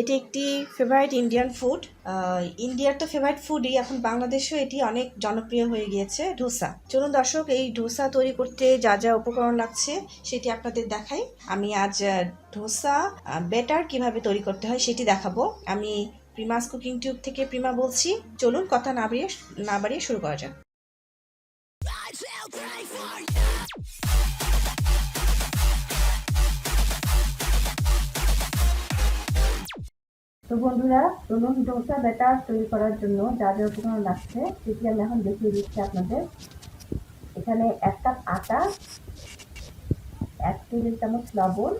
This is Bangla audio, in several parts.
এটি একটি ফেভারিট ইন্ডিয়ান ফুড। ইন্ডিয়ার তো ফেভারিট ফুডই, এখন বাংলাদেশেও এটি অনেক জনপ্রিয় হয়ে গিয়েছে, ডোসা। চলুন দর্শক, এই ডোসা তৈরি করতে যা যা উপকরণ লাগছে সেটি আপনাদের দেখাই। আমি আজ ডোসা ব্যাটার কিভাবে তৈরি করতে হয় সেটি দেখাবো। আমি প্রিমাস কুকিং টিউব থেকে প্রিমা বলছি। চলুন কথা না বাড়িয়ে শুরু করা যাক। তো বন্ধুরা, চলুন ডোসা ব্যাটার তৈরি করার জন্য যা যা উপকরণ লাগছে সেটি আমি এখন দেখিয়ে দিচ্ছি আপনাদের। এখানে 1 কাপ আটা, 1 টেবিল চামচ লবণ,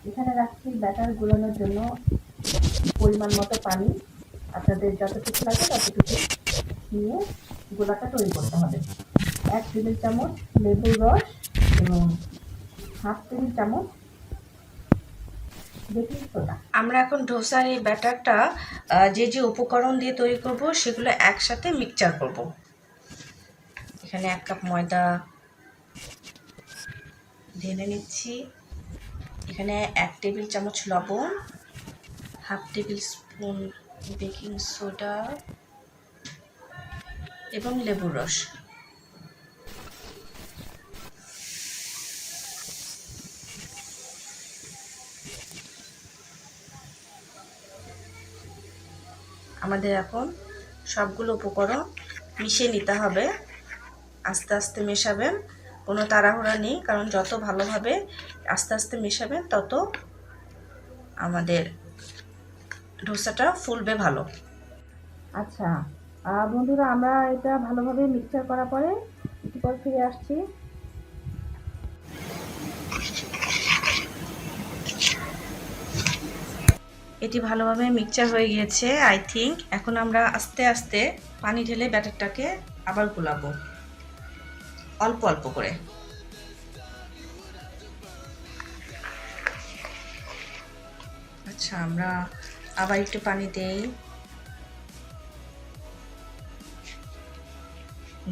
এখানে রাখছি ব্যাটার গুলানোর জন্য পরিমাণ মতো পানি। আপনাদের যতটুকু লাগে ততটুকু নিয়ে গোলাটা তৈরি করতে হবে। 1 টেবিল চামচ লেবুর রস এবং 1/2 টেবিল চামচ বেকিং সোডা। আমরা এখন ডোসার এই ব্যাটারটা যে যে উপকরণ দিয়ে তৈরি করব সেগুলো একসাথে মিক্সচার করব। এখানে 1 কাপ ময়দা ঢেলে নিচ্ছি। এখানে 1 টেবিল চামচ লবণ, 1/2 টেবিল স্পুন বেকিং সোডা এবং লেবুর রস। আমাদের এখন সবগুলো উপকরণ মিশিয়ে নিতে হবে। আস্তে আস্তে মেশাবেন, কোনো তাড়াহুড়া নেই, কারণ যত ভালোভাবে আস্তে আস্তে মেশাবেন তত আমাদের ডোসাটা ফুলবে ভালো। আচ্ছা বন্ধুরা, আমরা এটা ভালোভাবে মিক্সচার করার পরে একটু পর ফিরে আসছি। এটি ভালোভাবে মিক্সচার হয়ে গিয়েছে আই থিঙ্ক। এখন আমরা আস্তে আস্তে পানি ঢেলে ব্যাটারটাকে আবার গুলাবো অল্প অল্প করে। আচ্ছা, আমরা আবার একটু পানি দেই।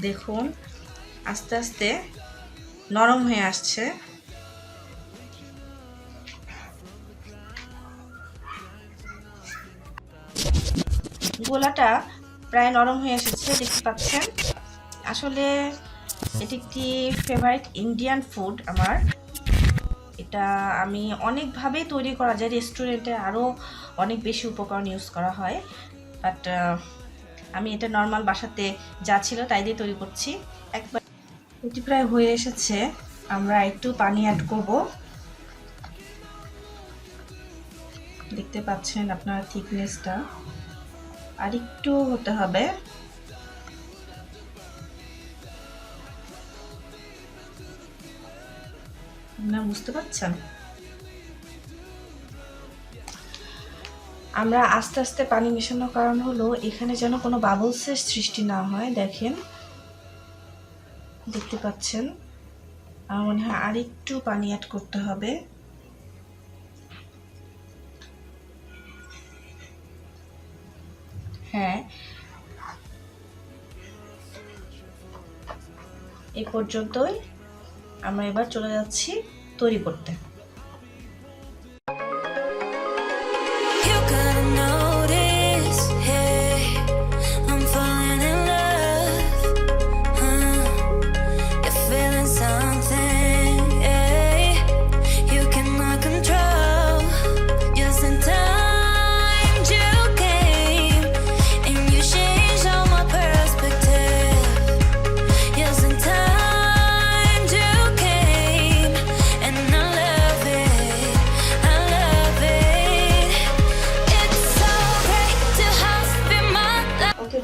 দেখুন আস্তে আস্তে নরম হয়ে আসছে। গোলাটা প্রায় নরম হয়ে এসেছে, দেখতে পাচ্ছেন। আসলে এটি একটি ফেভারিট ইন্ডিয়ান ফুড আমার। এটা আমি অনেকভাবেই তৈরি করা যায়, রেস্টুরেন্টে আরও অনেক বেশি উপকরণ ইউজ করা হয়, বাট আমি এটা নর্মাল বাসাতে যা ছিল তাই দিয়ে তৈরি করছি। একবার এটি প্রায় হয়ে এসেছে, আমরা একটু পানি অ্যাড করব। দেখতে পাচ্ছেন আপনার থিকনেসটা আর একটু হতে হবে। না, বুঝতে পারছেন? আমরা আস্তে আস্তে পানি মেশানোর কারণ হলো এখানে যেন কোনো বাবলসের সৃষ্টি না হয়। দেখেন, দেখতে পাচ্ছেন। আমার মনে হয় আর একটু পানি অ্যাড করতে হবে। হ্যাঁ, এই পর্যন্তই। আমরা এবার চলে যাচ্ছি তৈরি করতে।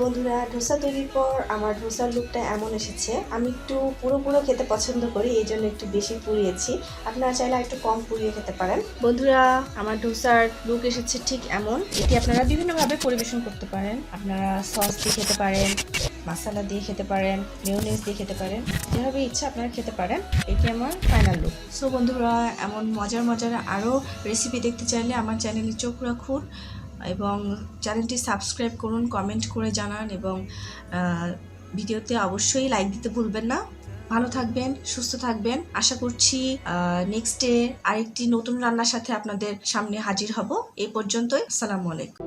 বন্ধুরা, ডোসা তৈরির পর আমার ডোসার লুকটা এমন এসেছে। আমি একটু পুরো পুরো খেতে পছন্দ করি, এই জন্য একটু বেশি পুড়িয়েছি। আপনারা চাইলে একটু কম পুড়িয়ে খেতে পারেন। বন্ধুরা, আমার ডোসার লুক এসেছে ঠিক এমন। এটি আপনারা বিভিন্নভাবে পরিবেশন করতে পারেন। আপনারা সস দিয়ে খেতে পারেন, মাসালা দিয়ে খেতে পারেন, মেয়োনেজ দিয়ে খেতে পারেন, যেভাবে ইচ্ছা আপনারা খেতে পারেন। এটি আমার ফাইনাল লুক। সো বন্ধুরা, এমন মজার মজার আরও রেসিপি দেখতে চাইলে আমার চ্যানেলে চোখ রাখুন এবং চ্যানেলটি সাবস্ক্রাইব করুন, কমেন্ট করে জানান এবং ভিডিওতে অবশ্যই লাইক দিতে ভুলবেন না। ভালো থাকবেন, সুস্থ থাকবেন। আশা করছি নেক্সট ডে আরেকটি নতুন রান্নার সাথে আপনাদের সামনে হাজির হব। এই পর্যন্তই, আসসালামু আলাইকুম।